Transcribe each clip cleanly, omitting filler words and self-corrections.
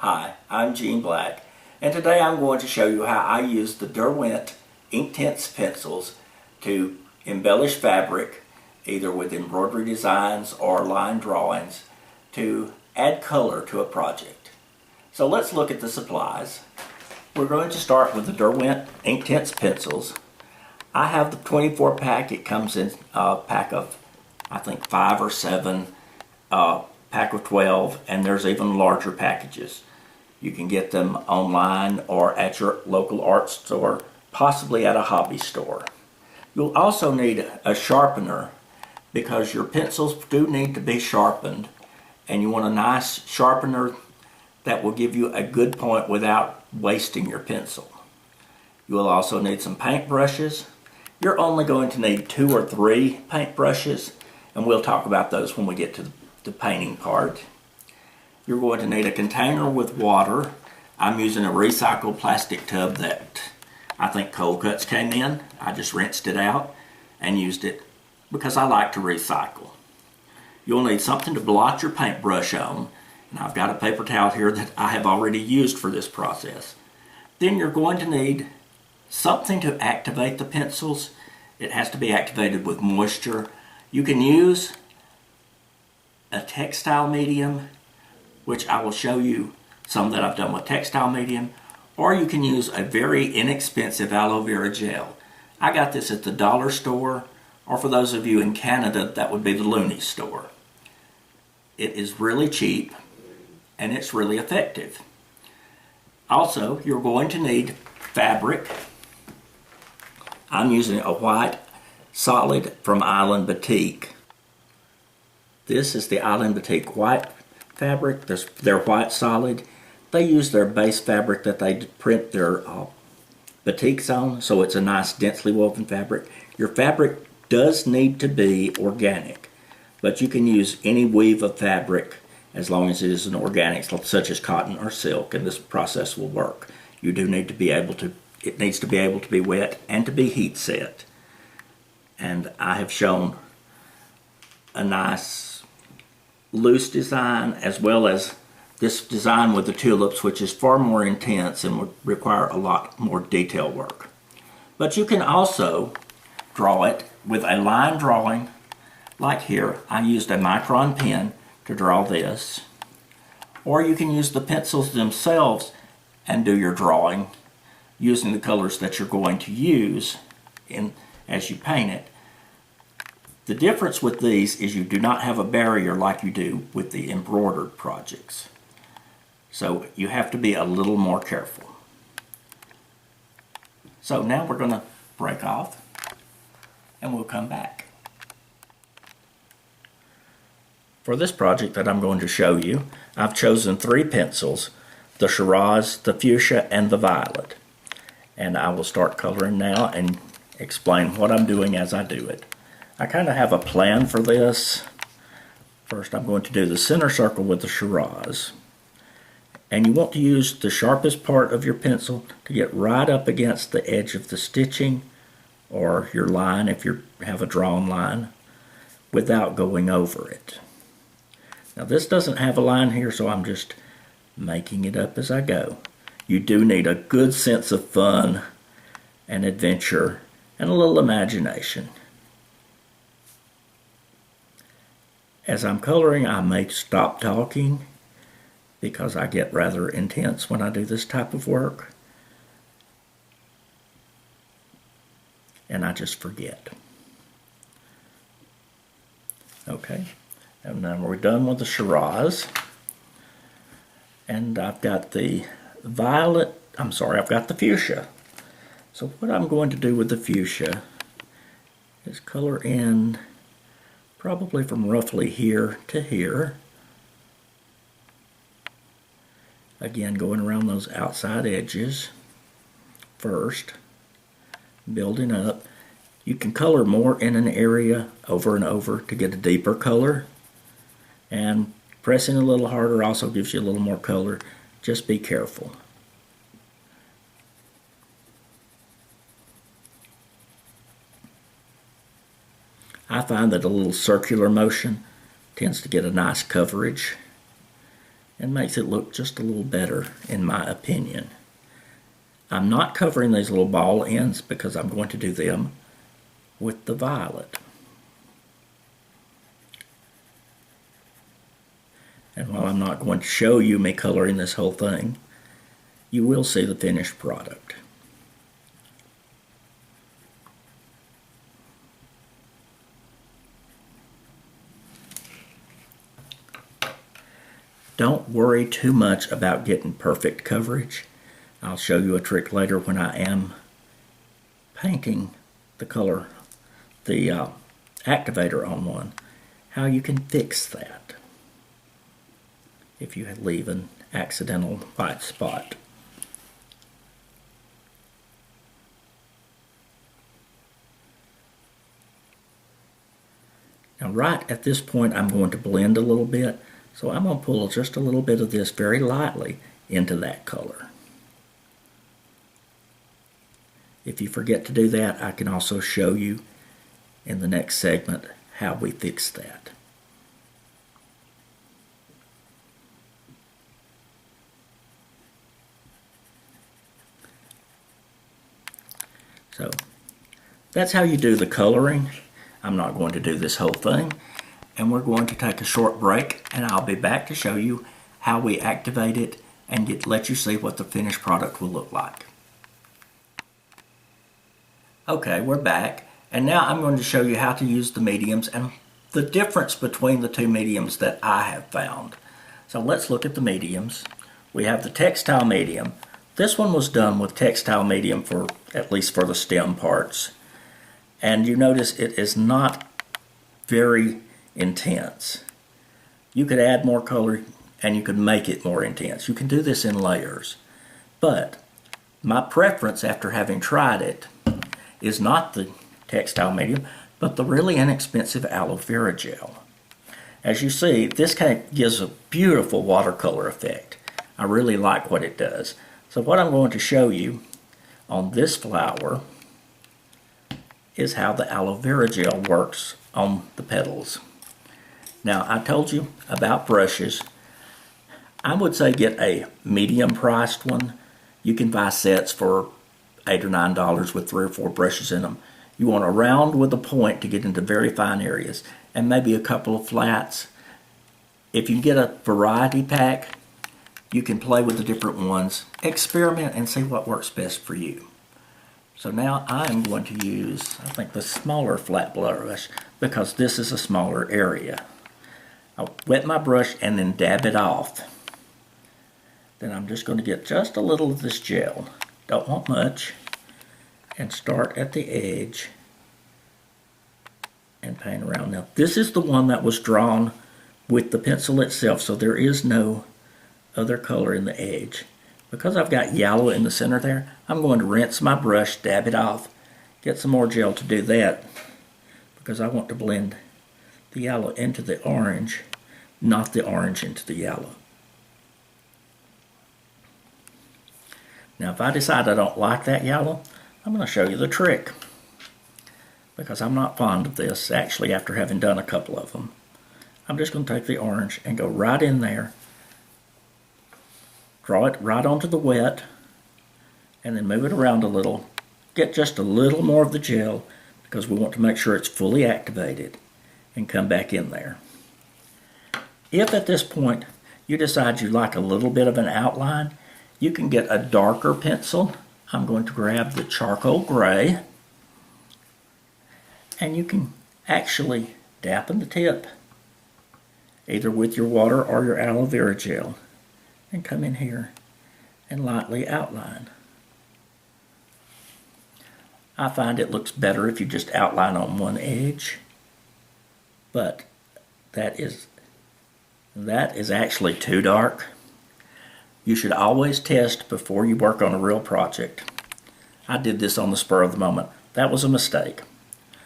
Hi, I'm Gene Black, and today I'm going to show you how I use the Derwent Inktense Pencils to embellish fabric, either with embroidery designs or line drawings, to add color to a project. So let's look at the supplies. We're going to start with the Derwent Inktense Pencils. I have the 24 pack. It comes in a pack of, I think, 5 or 7, pack of 12, and there's even larger packages. You can get them online or at your local art store, possibly at a hobby store. You'll also need a sharpener because your pencils do need to be sharpened, and you want a nice sharpener that will give you a good point without wasting your pencil. You will also need some paint brushes. You're only going to need 2 or 3 paint brushes, and we'll talk about those when we get to the painting part. You're going to need a container with water. I'm using a recycled plastic tub that I think Cold Cuts came in. I just rinsed it out and used it because I like to recycle. You'll need something to blot your paintbrush on, and I've got a paper towel here that I have already used for this process. Then you're going to need something to activate the pencils. It has to be activated with moisture. You can use a textile medium, which I will show you some that I've done with textile medium, or you can use a very inexpensive aloe vera gel. I got this at the dollar store, or for those of you in Canada, that would be the Looney store. It is really cheap, and it's really effective. Also, you're going to need fabric. I'm using a white solid from Island Batik. This is the Island Batik white fabric. They're white solid. They use their base fabric that they print their batiks on, so it's a nice densely woven fabric. Your fabric does need to be organic, but you can use any weave of fabric as long as it is an organic, such as cotton or silk, and this process will work. You do need to be able to, it needs to be able to be wet and to be heat set. And I have shown a nice loose design, as well as this design with the tulips, which is far more intense and would require a lot more detail work. But you can also draw it with a line drawing, like here. I used a micron pen to draw this, or you can use the pencils themselves and do your drawing using the colors that you're going to use as you paint it. The difference with these is you do not have a barrier like you do with the embroidered projects. So you have to be a little more careful. So now we're going to break off and we'll come back. For this project that I'm going to show you, I've chosen 3 pencils, the Shiraz, the Fuchsia, and the Violet. And I will start coloring now and explain what I'm doing as I do it. I kind of have a plan for this. First, I'm going to do the center circle with the Shiraz. And you want to use the sharpest part of your pencil to get right up against the edge of the stitching or your line if you have a drawn line without going over it. Now this doesn't have a line here, so I'm just making it up as I go. You do need a good sense of fun and adventure and a little imagination. As I'm coloring, I may stop talking because I get rather intense when I do this type of work, and I just forget. Okay, and then we're done with the Shiraz, and I've got the Violet, I've got the Fuchsia. So what I'm going to do with the Fuchsia is color in probably from roughly here to here. Again, going around those outside edges first, building up. You can color more in an area over and over to get a deeper color, and pressing a little harder also gives you a little more color. Just be careful. I find that a little circular motion tends to get a nice coverage. and makes it look just a little better in my opinion. I'm not covering these little ball ends because I'm going to do them with the violet. And while I'm not going to show you me coloring this whole thing, you will see the finished product. Don't worry too much about getting perfect coverage. I'll show you a trick later when I am painting the color, the activator on one, how you can fix that if you leave an accidental white spot. Now right at this point I'm going to blend a little bit, so I'm going to pull just a little bit of this very lightly into that color. If you forget to do that, I can also show you in the next segment how we fix that. So that's how you do the coloring. I'm not going to do this whole thing, and we're going to take a short break, and I'll be back to show you how we activate it and let you see what the finished product will look like. Okay, we're back, and now I'm going to show you how to use the mediums and the difference between the two mediums that I have found. So let's look at the mediums. We have the textile medium. This one was done with textile medium for at least for the stem parts. And you notice it is not very intense. You could add more color and you could make it more intense. You can do this in layers. But my preference after having tried it is not the textile medium, but the really inexpensive aloe vera gel. As you see, this kind of gives a beautiful watercolor effect. I really like what it does. So what I'm going to show you on this flower is how the aloe vera gel works on the petals. Now, I told you about brushes. I would say get a medium priced one. You can buy sets for $8 or $9 with 3 or 4 brushes in them. You want a round with a point to get into very fine areas, and maybe a couple of flats. If you get a variety pack, you can play with the different ones, experiment and see what works best for you. So now I'm going to use, I think, the smaller flat brush because this is a smaller area. I'll wet my brush and then dab it off. Then I'm just going to get just a little of this gel. Don't want much. And start at the edge and paint around. Now this is the one that was drawn with the pencil itself, so there is no other color in the edge. Because I've got yellow in the center there, I'm going to rinse my brush, dab it off, get some more gel to do that, because I want to blend the yellow into the orange, not the orange into the yellow. Now if I decide I don't like that yellow, I'm going to show you the trick, because I'm not fond of this actually after having done a couple of them. I'm just going to take the orange and go right in there, draw it right onto the wet, and then move it around a little. Get just a little more of the gel because we want to make sure it's fully activated, and come back in there. If at this point you decide you like a little bit of an outline, you can get a darker pencil. I'm going to grab the charcoal gray, and you can actually dampen the tip either with your water or your aloe vera gel, and come in here and lightly outline. I find it looks better if you just outline on one edge, but that is actually too dark. You should always test before you work on a real project. I did this on the spur of the moment. That was a mistake.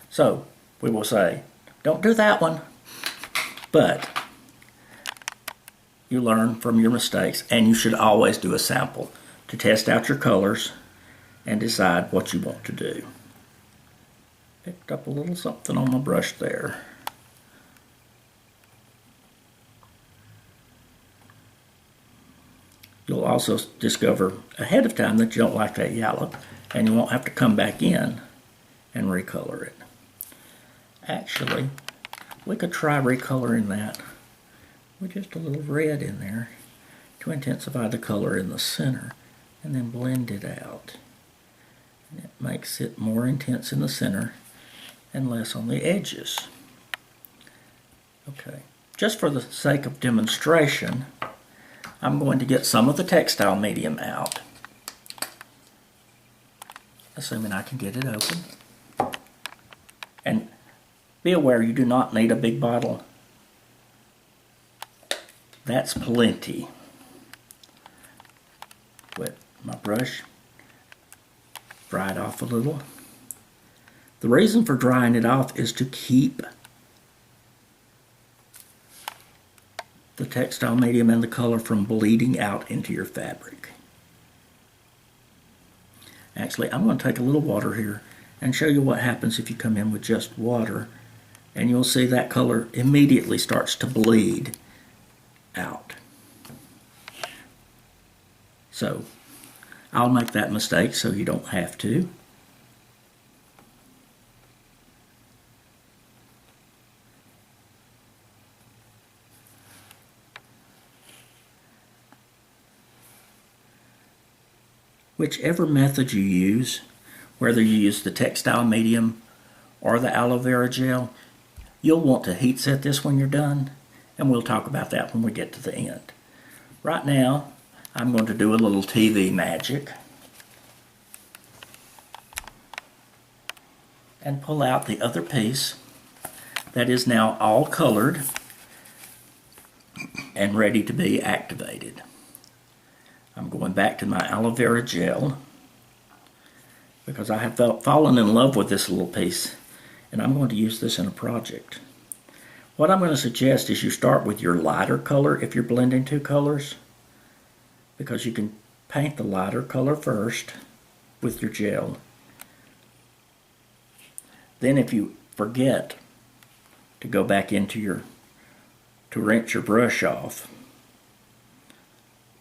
So we will say, don't do that one, but you learn from your mistakes, and you should always do a sample to test out your colors and decide what you want to do. Picked up a little something on my brush there. You'll also discover ahead of time that you don't like that yellow, and you won't have to come back in and recolor it. Actually, we could try recoloring that with just a little red in there to intensify the color in the center and then blend it out. And it makes it more intense in the center and less on the edges. Okay, just for the sake of demonstration, I'm going to get some of the textile medium out, assuming I can get it open. And be aware, you do not need a big bottle. That's plenty. Wet my brush, dry it off a little. The reason for drying it off is to keep the textile medium and the color from bleeding out into your fabric. Actually, I'm going to take a little water here and show you what happens if you come in with just water, and you'll see that color immediately starts to bleed out. So I'll make that mistake so you don't have to. Whichever method you use, whether you use the textile medium or the aloe vera gel, you'll want to heat set this when you're done, and we'll talk about that when we get to the end. Right now, I'm going to do a little TV magic and pull out the other piece that is now all colored and ready to be activated. I'm going back to my aloe vera gel because I have fallen in love with this little piece, and I'm going to use this in a project. What I'm going to suggest is you start with your lighter color if you're blending two colors, because you can paint the lighter color first with your gel. Then if you forget to go back into to rinse your brush off,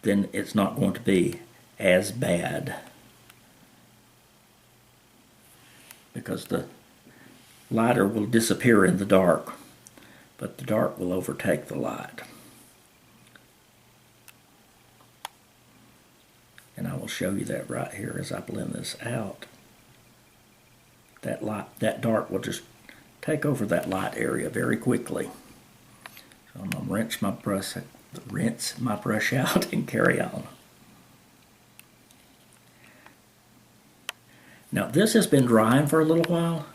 then it's not going to be as bad, because the lighter will disappear in the dark, but the dark will overtake the light. And I will show you that right here as I blend this out. That dark will just take over that light area very quickly. So I'm going to rinse my brush out and carry on. Now this has been drying for a little while,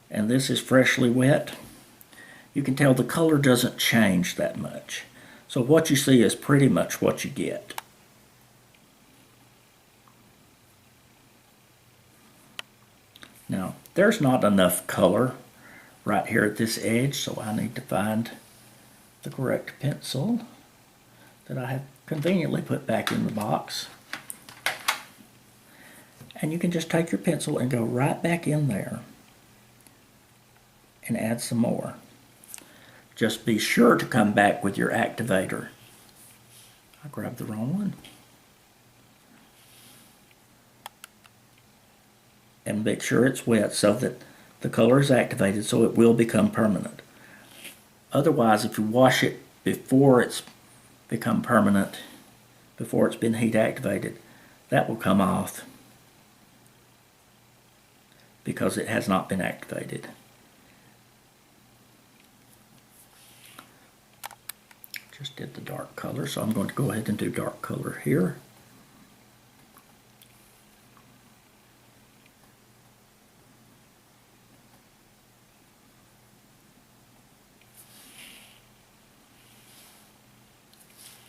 and this is freshly wet. You can tell the color doesn't change that much. So what you see is pretty much what you get. Now, there's not enough color right here at this edge, so I need to find the correct pencil that I have conveniently put back in the box. And you can just take your pencil and go right back in there and add some more. Just be sure to come back with your activator. I grabbed the wrong one. And make sure it's wet so that the color is activated, so it will become permanent. Otherwise, if you wash it before it's become permanent, before it's been heat activated, that will come off because it has not been activated. Just did the dark color, so I'm going to go ahead and do dark color here.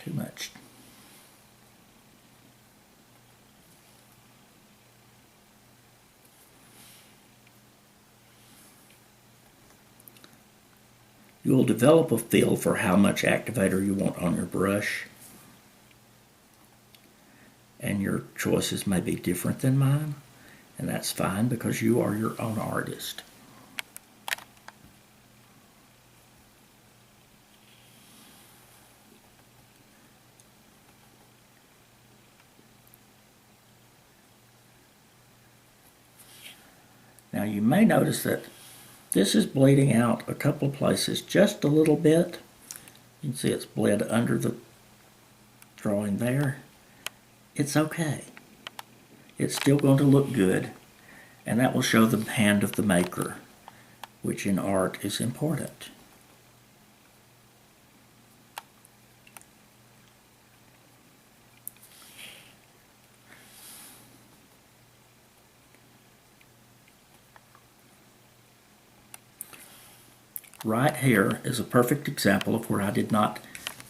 Too much. You will develop a feel for how much activator you want on your brush, and your choices may be different than mine, and that's fine because you are your own artist. you may notice that this is bleeding out a couple of places just a little bit. You can see it's bled under the drawing there. It's okay. It's still going to look good, and that will show the hand of the maker, which in art is important. Right here is a perfect example of where I did not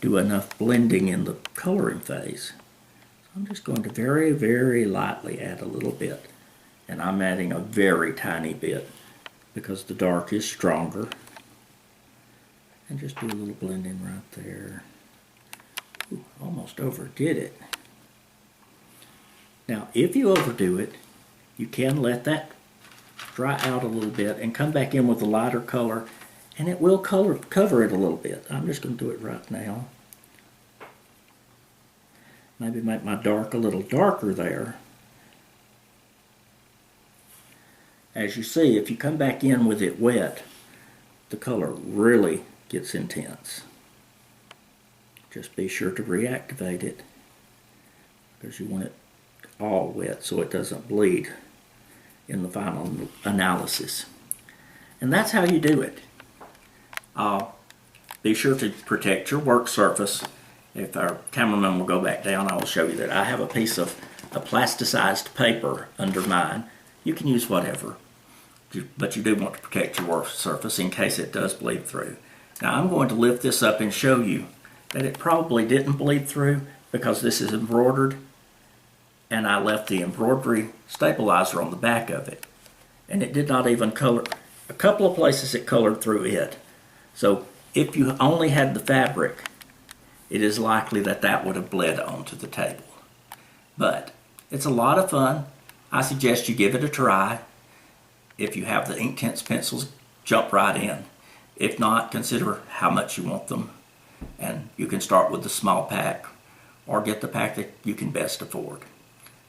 do enough blending in the coloring phase. So I'm just going to very, very lightly add a little bit. And I'm adding a very tiny bit because the dark is stronger. And just do a little blending right there. Ooh, almost overdid it. Now, if you overdo it, you can let that dry out a little bit and come back in with a lighter color, and it will cover it a little bit. I'm just going to do it right now. Maybe make my dark a little darker there. As you see, if you come back in with it wet, the color really gets intense. Just be sure to reactivate it because you want it all wet so it doesn't bleed in the final analysis. And that's how you do it. Be sure to protect your work surface. If our cameraman will go back down, I will show you that I have a piece of a plasticized paper under mine. You can use whatever, but you do want to protect your work surface in case it does bleed through. Now I'm going to lift this up and show you that it probably didn't bleed through because this is embroidered, and I left the embroidery stabilizer on the back of it, and it did not even color. A couple of places it colored through it. So if you only had the fabric, it is likely that that would have bled onto the table. But it's a lot of fun. I suggest you give it a try. If you have the Inktense pencils, jump right in. If not, consider how much you want them. And you can start with the small pack or get the pack that you can best afford.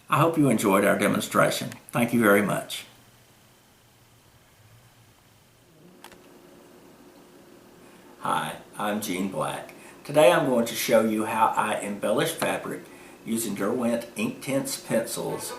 I hope you enjoyed our demonstration. Thank you very much. Hi, I'm Gene Black. Today I'm going to show you how I embellish fabric using Derwent Inktense Pencils.